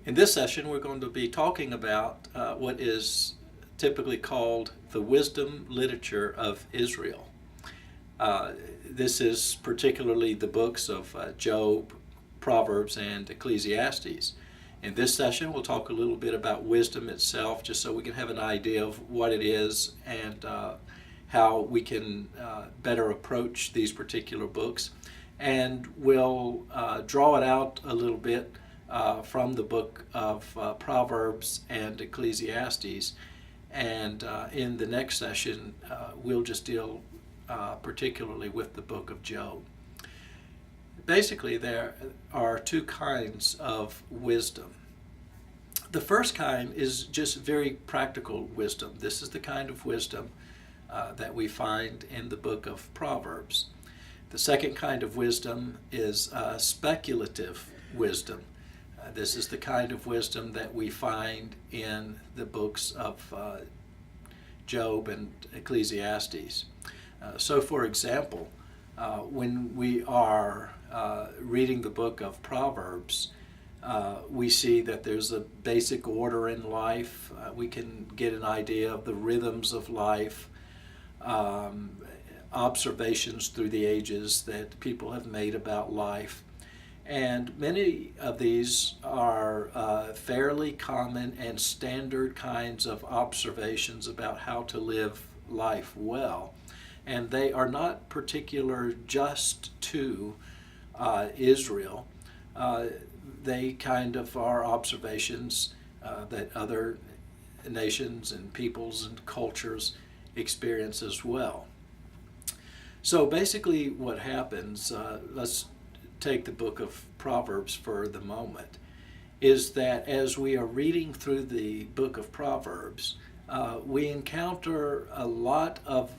In this session, we're going to be talking about what is typically called the wisdom literature of Israel. This is particularly the books of Job, Proverbs, and Ecclesiastes. In this session, we'll talk a little bit about wisdom itself, just so we can have an idea of what it is and how we can better approach these particular books. And we'll draw it out a little bit from the book of Proverbs and Ecclesiastes. And in the next session, we'll just deal particularly with the book of Job. Basically, there are two kinds of wisdom. The first kind is just very practical wisdom. This is the kind of wisdom that we find in the book of Proverbs. The second kind of wisdom is speculative wisdom. This is the kind of wisdom that we find in the books of Job and Ecclesiastes. So, for example, when we are reading the book of Proverbs, we see that there's a basic order in life. We can get an idea of the rhythms of life, observations through the ages that people have made about life. And many of these are fairly common and standard kinds of observations about how to live life well. And they are not particular just to Israel. They kind of are observations that other nations and peoples and cultures experience as well. So basically what happens, let's take the book of Proverbs for the moment, is that as we are reading through the book of Proverbs, we encounter a lot of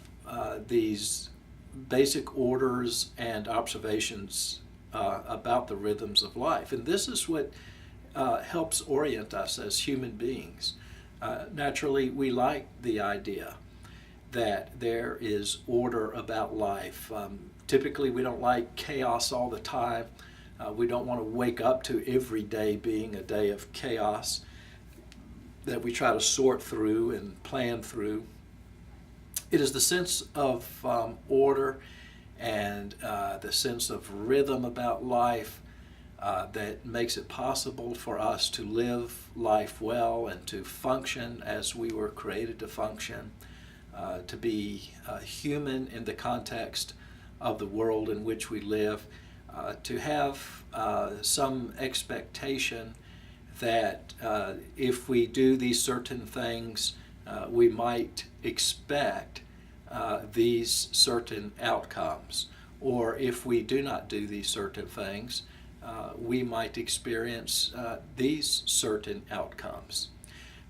these basic orders and observations about the rhythms of life. And this is what helps orient us as human beings. Naturally, we like the idea that there is order about life. Typically, we don't like chaos all the time. We don't want to wake up to every day being a day of chaos that we try to sort through and plan through. It is the sense of order and the sense of rhythm about life that makes it possible for us to live life well and to function as we were created to function, to be human in the context of the world in which we live, to have some expectation that if we do these certain things, we might expect these certain outcomes. Or if we do not do these certain things, we might experience these certain outcomes.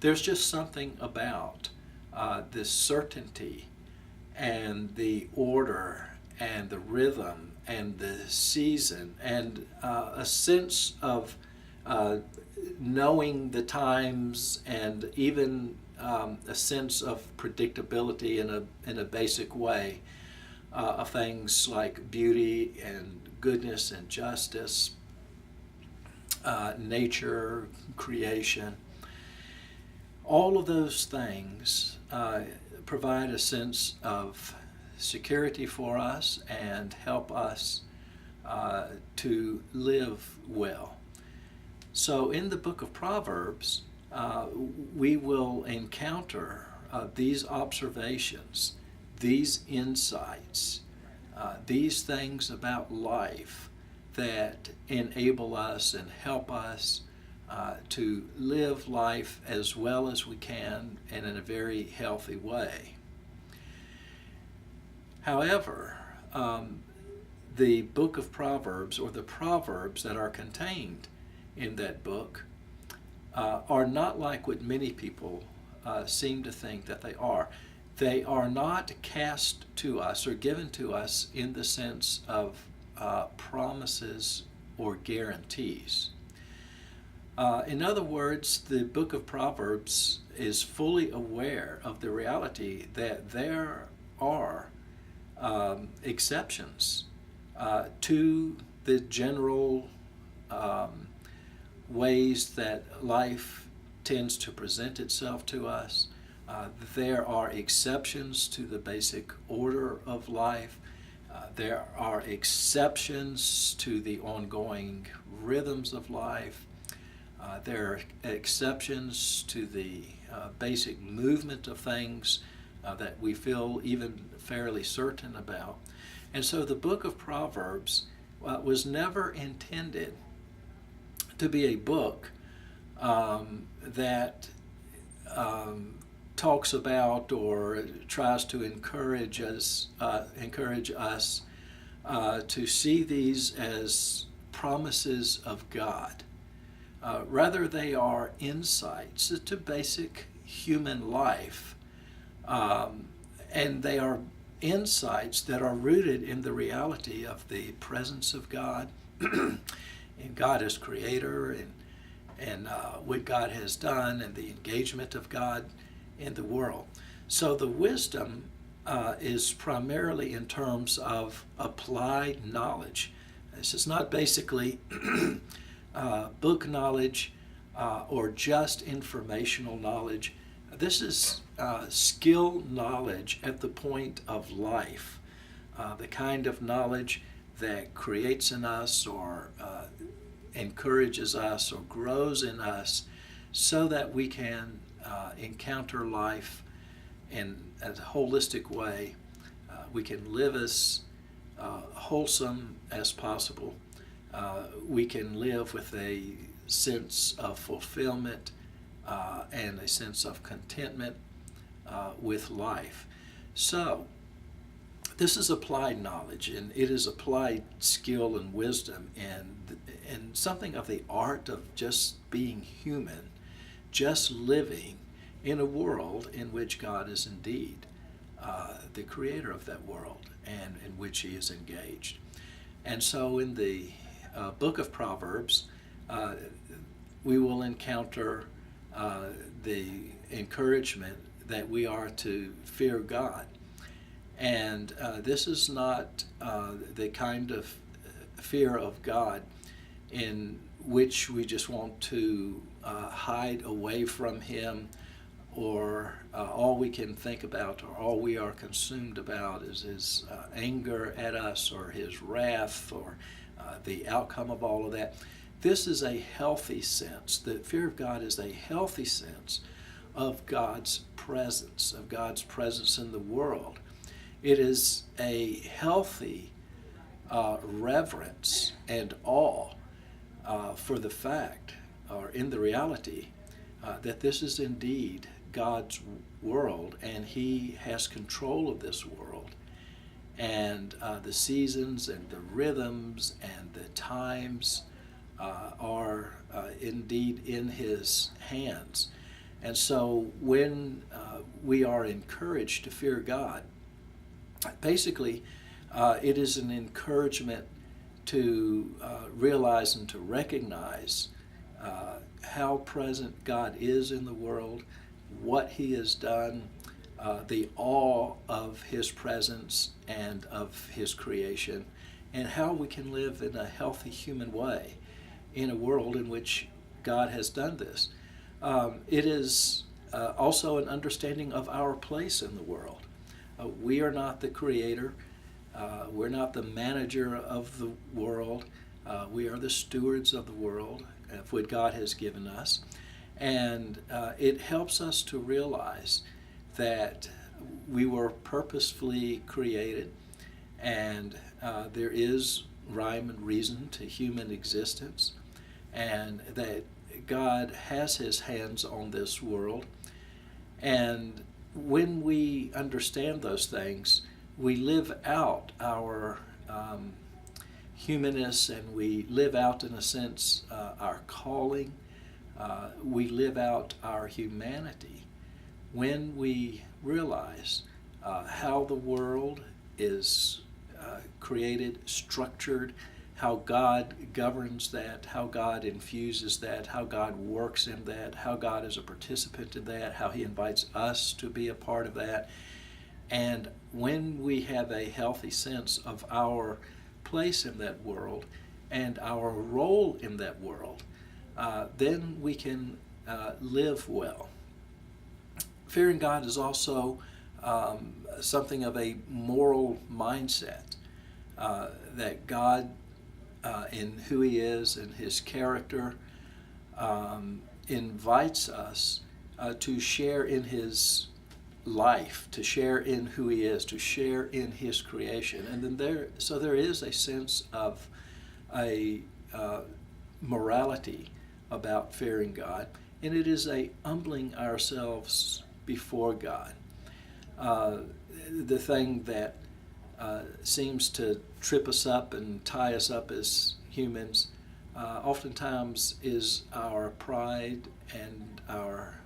There's just something about this certainty and the order and the rhythm and the season and a sense of knowing the times and even a sense of predictability in a basic way of things like beauty and goodness and justice, nature, creation. All of those things provide a sense of security for us and help us to live well. So in the book of Proverbs, we will encounter these observations, these insights, these things about life that enable us and help us to live life as well as we can and in a very healthy way. However, the book of Proverbs, or the Proverbs that are contained in that book, are not like what many people seem to think that they are. They are not cast to us or given to us in the sense of promises or guarantees. In other words, the book of Proverbs is fully aware of the reality that there are exceptions to the general ways that life tends to present itself to us. There are exceptions to the basic order of life. There are exceptions to the ongoing rhythms of life. There are exceptions to the basic movement of things that we feel even fairly certain about. And so the book of Proverbs was never intended to be a book that talks about or tries to encourage us to see these as promises of God. Rather, they are insights to basic human life, and they are insights that are rooted in the reality of the presence of God, in God as creator, and what God has done, and the engagement of God in the world. So the wisdom is primarily in terms of applied knowledge. This is not basically book knowledge or just informational knowledge. This is skill knowledge at the point of life, the kind of knowledge that creates in us or encourages us or grows in us so that we can encounter life in a holistic way. We can live as wholesome as possible. We can live with a sense of fulfillment and a sense of contentment with life. So, this is applied knowledge, and it is applied skill and wisdom, and something of the art of just being human, just living in a world in which God is indeed the creator of that world and in which he is engaged. And so in the book of Proverbs, we will encounter the encouragement that we are to fear God. And this is not the kind of fear of God in which we just want to hide away from him, or all we can think about or all we are consumed about is his anger at us or his wrath or the outcome of all of that. This is a healthy sense. The fear of God is a healthy sense of God's presence in the world. It is a healthy reverence and awe for the fact, or in the reality, that this is indeed God's world, and he has control of this world. And the seasons and the rhythms and the times are indeed in his hands. And so when we are encouraged to fear God, basically it is an encouragement to realize and to recognize how present God is in the world, what he has done, the awe of his presence and of his creation, and how we can live in a healthy human way in a world in which God has done this. It is also an understanding of our place in the world. We are not the creator. We're not the manager of the world. We are the stewards of the world, of what God has given us. And it helps us to realize that we were purposefully created, and there is rhyme and reason to human existence, and that God has his hands on this world. And when we understand those things, we live out our humanness, and we live out, in a sense, our calling. We live out our humanity when we realize how the world is created, structured, how God governs that, how God infuses that, how God works in that, how God is a participant in that, how he invites us to be a part of that. And when we have a healthy sense of our place in that world and our role in that world, then we can live well. Fearing God is also something of a moral mindset, that God, in who He is and His character, invites us to share in His life, to share in who He is, to share in His creation. And then there is a sense of a morality about fearing God, and it is a humbling ourselves before God. The thing that seems to trip us up and tie us up as humans oftentimes is our pride and our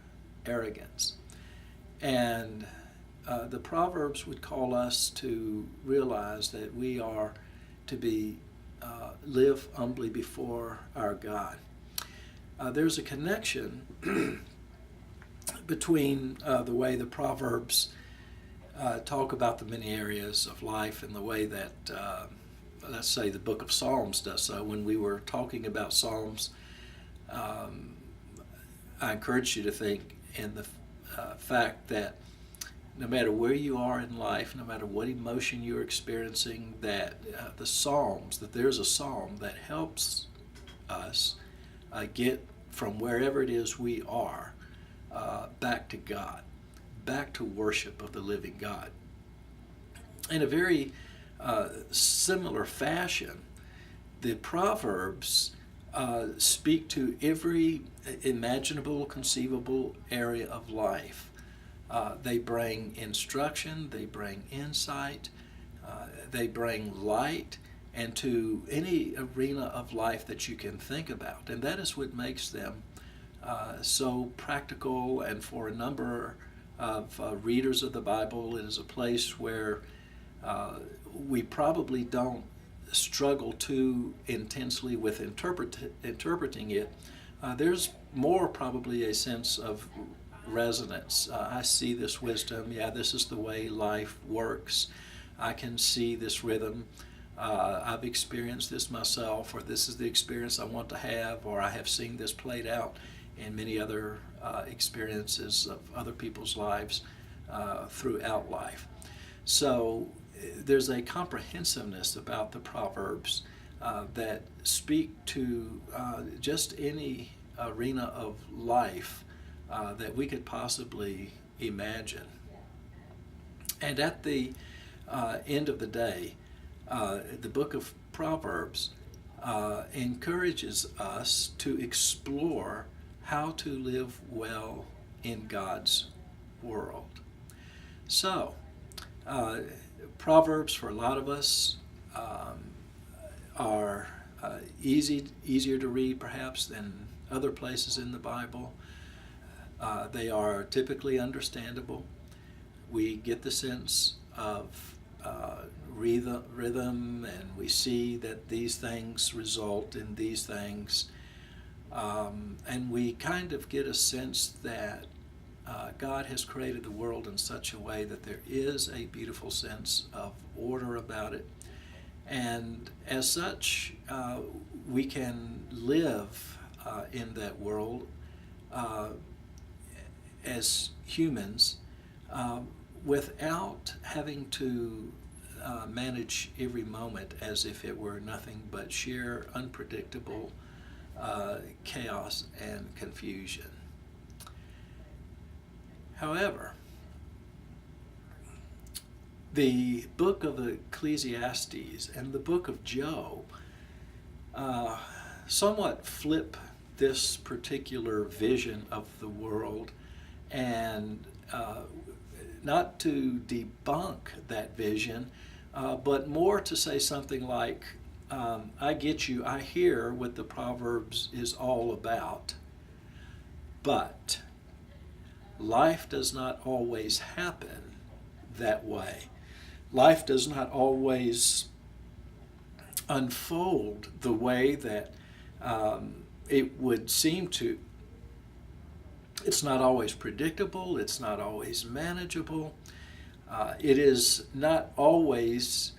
arrogance. And the Proverbs would call us to realize that we are to be live humbly before our God. There's a connection between the way the Proverbs talk about the many areas of life and the way that, let's say, the book of Psalms does so. When we were talking about Psalms, I encourage you to think in the fact that no matter where you are in life, no matter what emotion you're experiencing, that the Psalms, that there's a psalm that helps us get from wherever it is we are back to God, back to worship of the living God. In a very similar fashion, the Proverbs speak to every imaginable, conceivable area of life. They bring instruction, they bring insight, they bring light, and to any arena of life that you can think about. And that is what makes them so practical, and for a number of readers of the Bible, it is a place where we probably don't struggle too intensely with interpreting it. There's more probably a sense of resonance. I see this wisdom. Yeah, this is the way life works. I can see this rhythm. I've experienced this myself, or this is the experience I want to have, or I have seen this played out in many other experiences of other people's lives throughout life. So there's a comprehensiveness about the Proverbs that speak to just any arena of life that we could possibly imagine. And at the end of the day, the book of Proverbs encourages us to explore how to live well in God's world. So, Proverbs for a lot of us are easier to read perhaps than other places in the Bible. They are typically understandable. We get the sense of rhythm, and we see that these things result in these things. And we kind of get a sense that God has created the world in such a way that there is a beautiful sense of order about it. And as such, we can live in that world as humans without having to manage every moment as if it were nothing but sheer unpredictable chaos and confusion. However, the book of Ecclesiastes and the book of Job somewhat flip this particular vision of the world, and not to debunk that vision, but more to say something like, I get you, I hear what the Proverbs is all about, but life does not always happen that way. Life does not always unfold the way that it would seem to. It's not always predictable. It's not always manageable. It is not always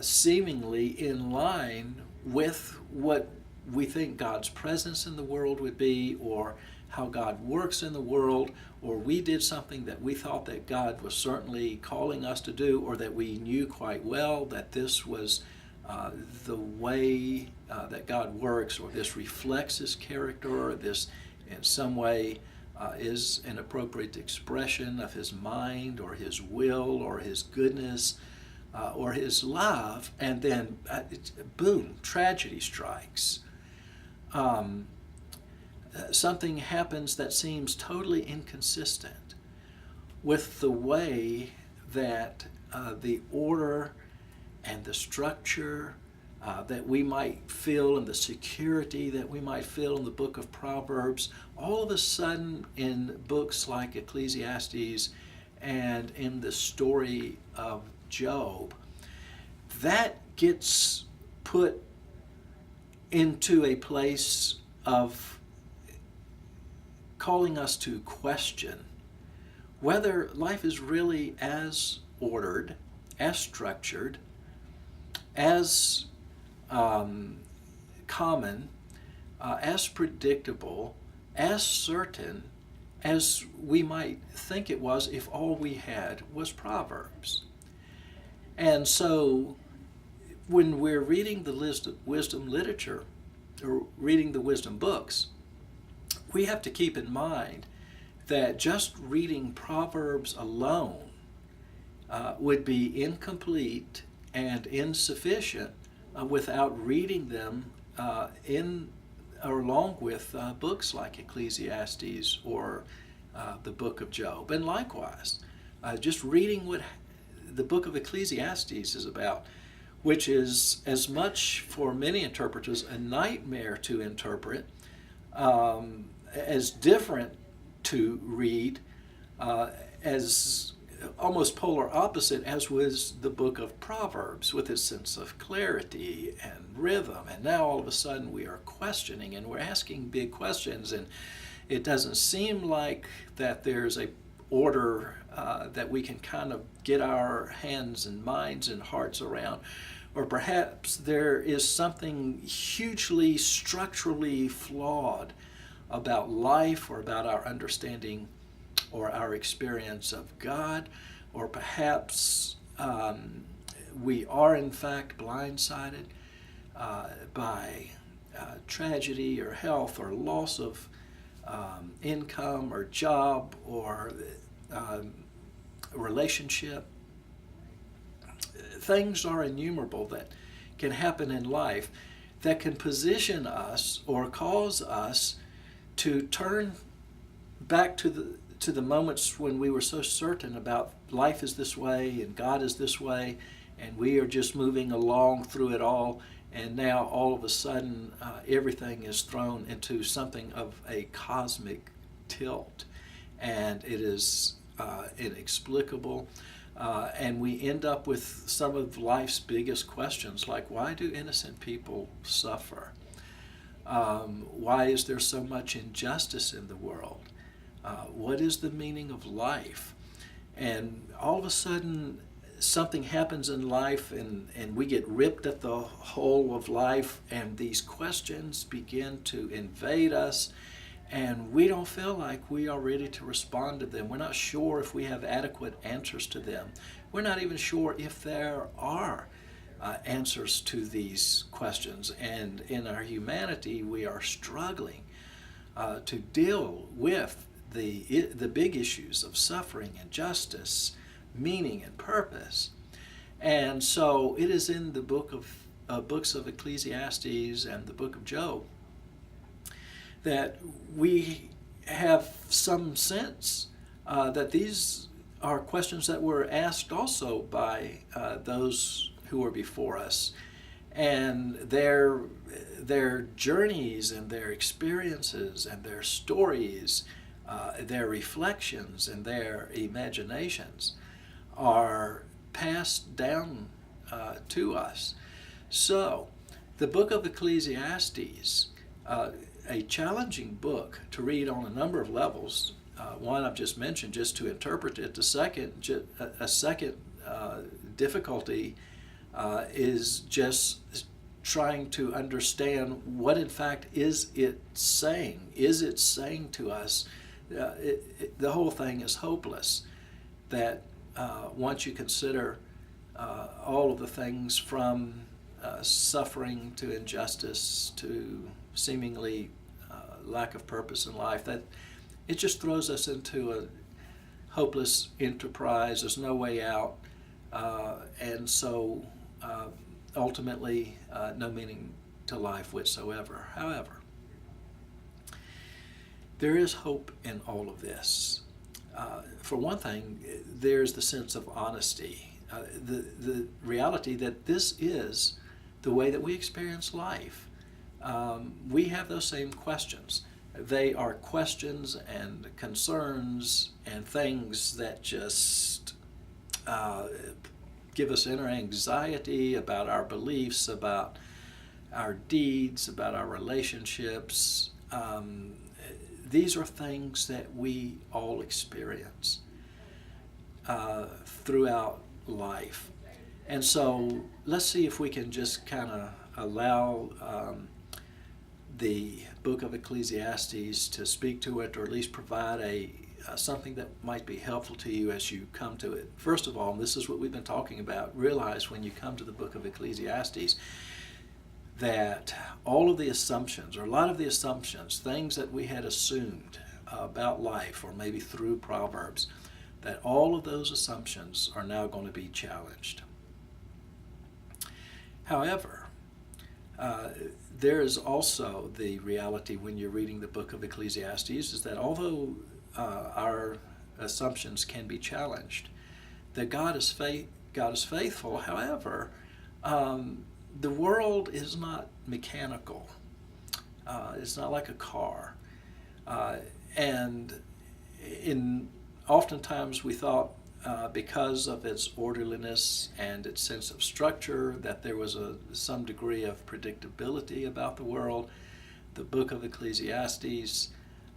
seemingly in line with what we think God's presence in the world would be, or how God works in the world, or we did something that we thought that God was certainly calling us to do, or that we knew quite well that this was the way that God works, or this reflects His character, or this in some way is an appropriate expression of His mind, or His will, or His goodness, or His love, and then boom, tragedy strikes. Something happens that seems totally inconsistent with the way that the order and the structure that we might feel, and the security that we might feel in the book of Proverbs, all of a sudden in books like Ecclesiastes and in the story of Job, that gets put into a place of calling us to question whether life is really as ordered, as structured, as common, as predictable, as certain as we might think it was if all we had was Proverbs. And so when we're reading the wisdom literature, or reading the wisdom books, we have to keep in mind that just reading Proverbs alone would be incomplete and insufficient without reading them in or along with books like Ecclesiastes or the book of Job. And likewise, just reading what the book of Ecclesiastes is about, which is as much for many interpreters a nightmare to interpret, as different to read, as almost polar opposite as was the book of Proverbs, with its sense of clarity and rhythm. And now all of a sudden we are questioning, and we're asking big questions, and it doesn't seem like that there's a order that we can kind of get our hands and minds and hearts around. Or perhaps there is something hugely structurally flawed about life, or about our understanding or our experience of God, or perhaps we are in fact blindsided by tragedy or health or loss of income or job or relationship. Things are innumerable that can happen in life that can position us or cause us to turn back to the moments when we were so certain about life is this way and God is this way, and we are just moving along through it all, and now all of a sudden everything is thrown into something of a cosmic tilt, and it is inexplicable, and we end up with some of life's biggest questions, like why do innocent people suffer? Why is there so much injustice in the world? What is the meaning of life? And all of a sudden something happens in life, and we get ripped at the whole of life, and these questions begin to invade us, and we don't feel like we are ready to respond to them. We're not sure if we have adequate answers to them. We're not even sure if there are answers to these questions. And in our humanity, we are struggling to deal with the big issues of suffering and justice, meaning and purpose. And so it is in the books of Ecclesiastes and the book of Job that we have some sense that these are questions that were asked also by those who were before us, and their journeys and their experiences and their stories, their reflections and their imaginations are passed down to us. So the book of Ecclesiastes, a challenging book to read on a number of levels. One I've just mentioned, just to interpret it. A second difficulty is just trying to understand what in fact is it saying. Is it saying to us, the whole thing is hopeless, that once you consider all of the things from suffering to injustice to seemingly lack of purpose in life, that it just throws us into a hopeless enterprise. There's no way out, and so ultimately no meaning to life whatsoever. However, there is hope in all of this. For one thing, there's the sense of honesty, the reality that this is the way that we experience life. We have those same questions. They are questions and concerns and things that just give us inner anxiety about our beliefs, about our deeds, about our relationships. These are things that we all experience throughout life. And so let's see if we can just kind of allow the book of Ecclesiastes to speak to it, or at least provide something that might be helpful to you as you come to it. First of all, and this is what we've been talking about, realize when you come to the book of Ecclesiastes that all of the assumptions, or a lot of the assumptions, things that we had assumed about life, or maybe through Proverbs, that all of those assumptions are now going to be challenged. However, there is also the reality when you're reading the book of Ecclesiastes is that although our assumptions can be challenged, that God is faithful. However, the world is not mechanical. It's not like a car. And oftentimes we thought, because of its orderliness and its sense of structure, that there was some degree of predictability about the world. The book of Ecclesiastes,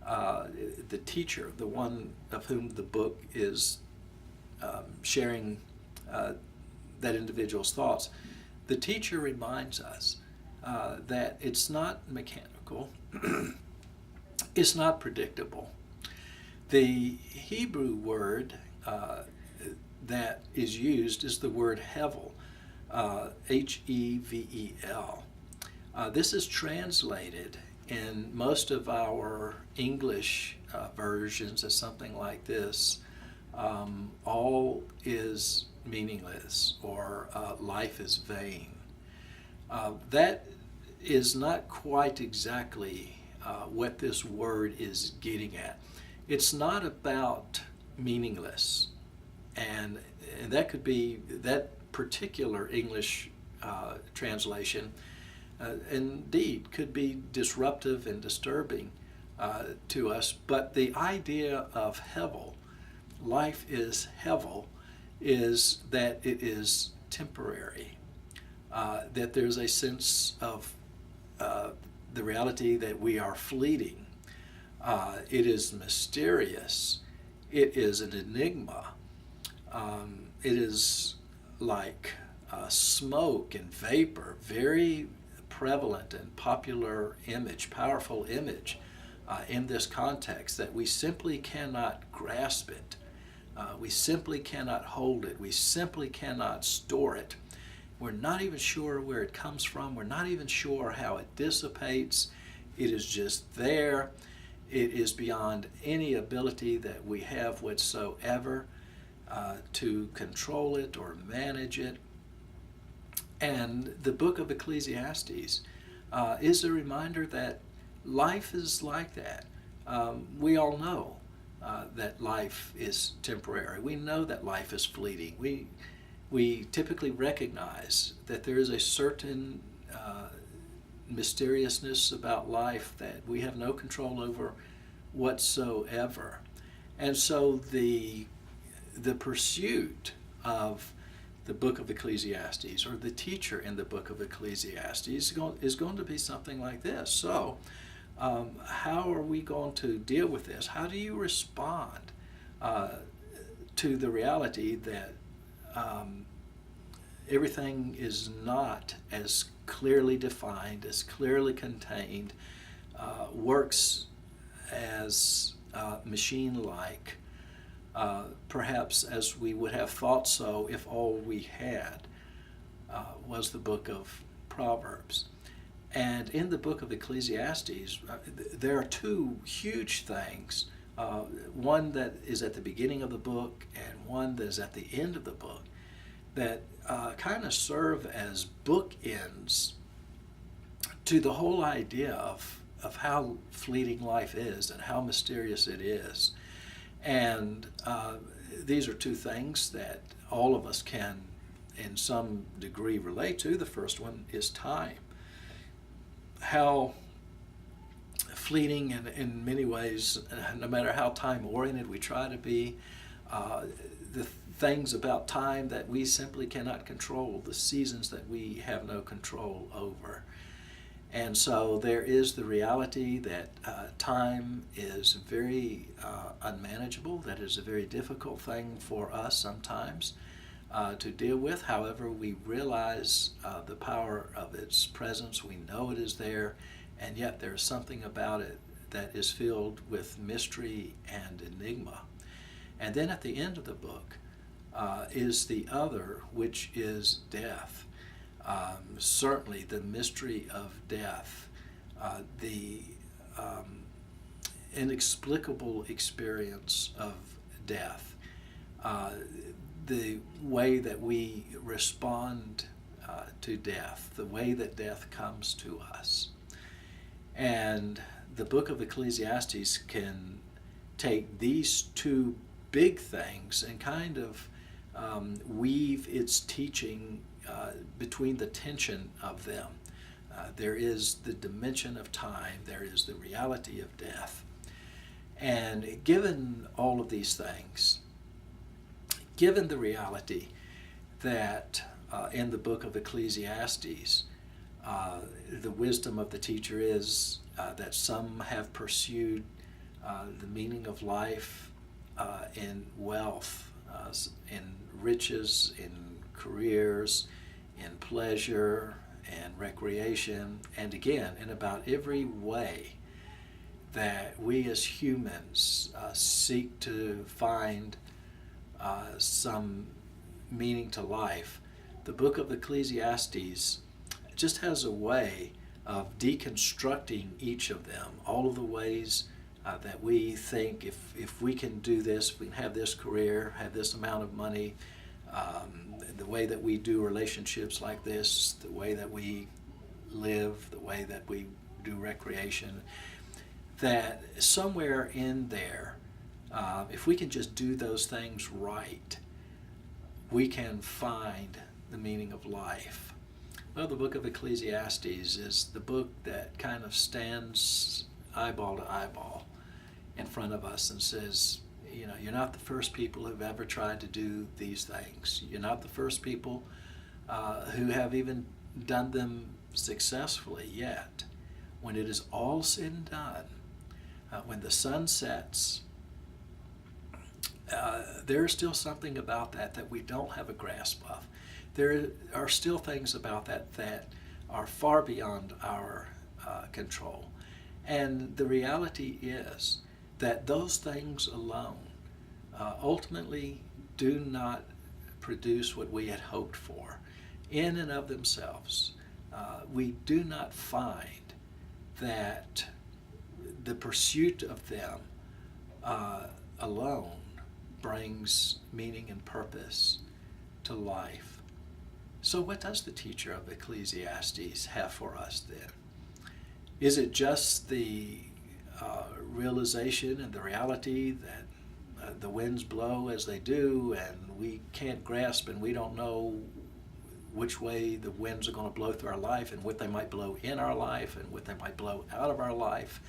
the teacher, the one of whom the book is sharing that individual's thoughts, the teacher reminds us that it's not mechanical, it's not predictable. The Hebrew word that is used is the word hevel, Hevel. This is translated in most of our English versions as something like this: all is meaningless, or life is vain. That is not quite exactly what this word is getting at. It's not about meaningless, and that could be that particular English translation indeed could be disruptive and disturbing to us, but the idea of hevel, life is hevel, is that it is temporary, that there's a sense of the reality that we are fleeting. It is mysterious. It is an enigma. It is like smoke and vapor, very prevalent and popular image, powerful image in this context, that we simply cannot grasp it. We simply cannot hold it. We simply cannot store it. We're not even sure where it comes from. We're not even sure how it dissipates. It is just there. It is beyond any ability that we have whatsoever to control it or manage it. And the book of Ecclesiastes is a reminder that life is like that. We all know that life is temporary. We know that life is fleeting. We typically recognize that there is a certain mysteriousness about life that we have no control over whatsoever. And so the pursuit of the book of Ecclesiastes, or the teacher in the book of Ecclesiastes, is going to be something like this. So how are we going to deal with this? How do you respond to the reality that everything is not as clearly defined, as clearly contained, works as machine-like, perhaps as we would have thought so if all we had was the book of Proverbs. And in the book of Ecclesiastes, there are two huge things, one that is at the beginning of the book and one that is at the end of the book, that kind of serve as bookends to the whole idea of how fleeting life is and how mysterious it is. And these are two things that all of us can, in some degree, relate to. The first one is time. How fleeting, and in many ways, no matter how time-oriented we try to be, the things about time that we simply cannot control, the seasons that we have no control over. And so there is the reality that time is very unmanageable. That is a very difficult thing for us sometimes to deal with. However, we realize the power of its presence. We know it is there, and yet there's something about it that is filled with mystery and enigma. And then at the end of the book is the other, which is death. Certainly the mystery of death, the inexplicable experience of death, the way that we respond to death, the way that death comes to us. And the book of Ecclesiastes can take these two big things and kind of weave its teaching between the tension of them. There is the dimension of time, there is the reality of death. And given all of these things, given the reality that in the book of Ecclesiastes, the wisdom of the teacher is that some have pursued the meaning of life in wealth, in riches, in careers, in pleasure and recreation, and again, in about every way that we as humans seek to find some meaning to life. The book of Ecclesiastes just has a way of deconstructing each of them, all of the ways that we think if we can do this, we can have this career, have this amount of money, the way that we do relationships like this, the way that we live, the way that we do recreation, that somewhere in there, if we can just do those things right, we can find the meaning of life. Well, the book of Ecclesiastes is the book that kind of stands eyeball to eyeball in front of us and says, you know, you're not the first people who've ever tried to do these things. You're not the first people who have even done them successfully yet. When it is all said and done, when the sun sets, there is still something about that we don't have a grasp of. There are still things about that are far beyond our control. And the reality is that those things alone ultimately do not produce what we had hoped for. In and of themselves, we do not find that the pursuit of them alone brings meaning and purpose to life. So what does the teacher of Ecclesiastes have for us then? Is it just the realization and the reality that the winds blow as they do and we can't grasp and we don't know which way the winds are going to blow through our life and what they might blow in our life and what they might blow out of our life?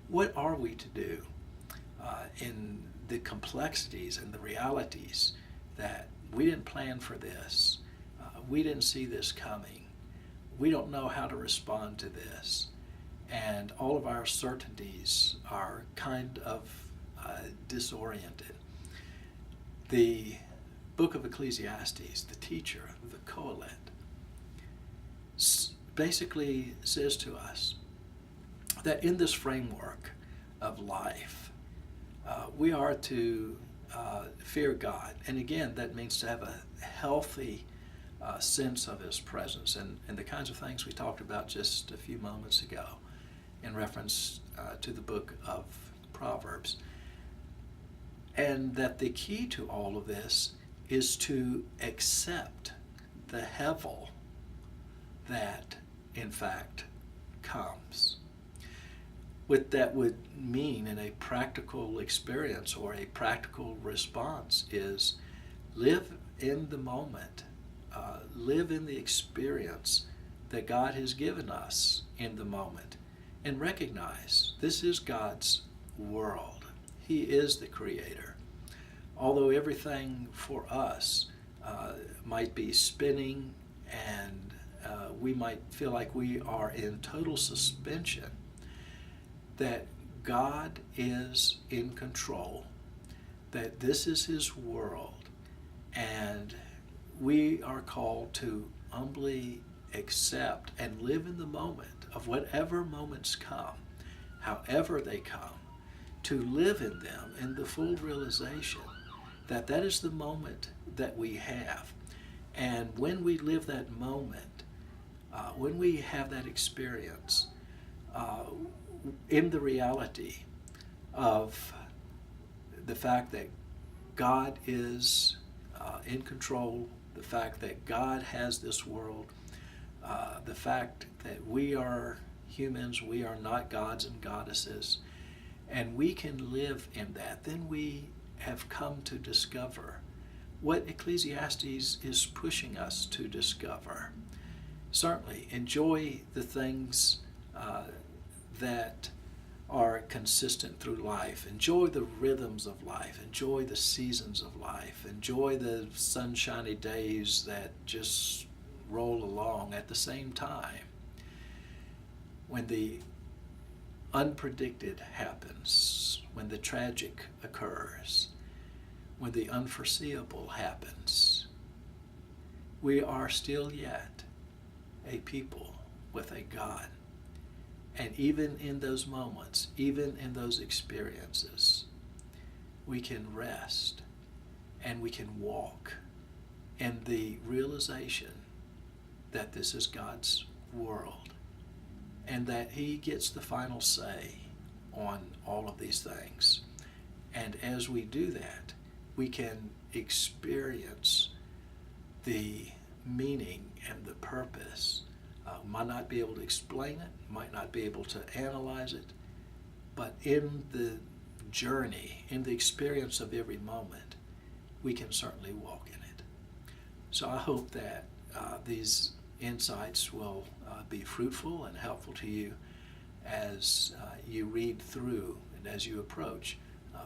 What are we to do in the complexities and the realities that we didn't plan for this? We didn't see this coming. We don't know how to respond to this. And all of our certainties are kind of disoriented. The book of Ecclesiastes, the teacher, the Qoheleth, basically says to us that in this framework of life, we are to fear God. And again, that means to have a healthy sense of His presence and the kinds of things we talked about just a few moments ago in reference to the book of Proverbs. And that the key to all of this is to accept the hevel that, in fact, comes. What that would mean in a practical experience or a practical response is live in the moment, live in the experience that God has given us in the moment, and recognize this is God's world. He is the creator. Although everything for us might be spinning and we might feel like we are in total suspension, that God is in control, that this is His world, and we are called to humbly accept and live in the moment of whatever moments come, however they come, to live in them in the full realization that that is the moment that we have. And when we live that moment, when we have that experience, in the reality of the fact that God is in control, the fact that God has this world, the fact that we are humans, we are not gods and goddesses, and we can live in that, then we have come to discover what Ecclesiastes is pushing us to discover. Certainly, enjoy the things that are consistent through life. Enjoy the rhythms of life. Enjoy the seasons of life. Enjoy the sunshiny days that just roll along. At the same time, when the unpredicted happens, when the tragic occurs, when the unforeseeable happens, we are still yet a people with a God. And even in those moments, even in those experiences, we can rest and we can walk in the realization that this is God's world and that He gets the final say on all of these things. And as we do that, we can experience the meaning and the purpose. Might not be able to explain it, might not be able to analyze it, but in the journey, in the experience of every moment, we can certainly walk in it. So I hope that these insights will be fruitful and helpful to you as you read through and as you approach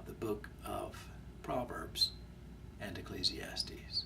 the book of Proverbs and Ecclesiastes.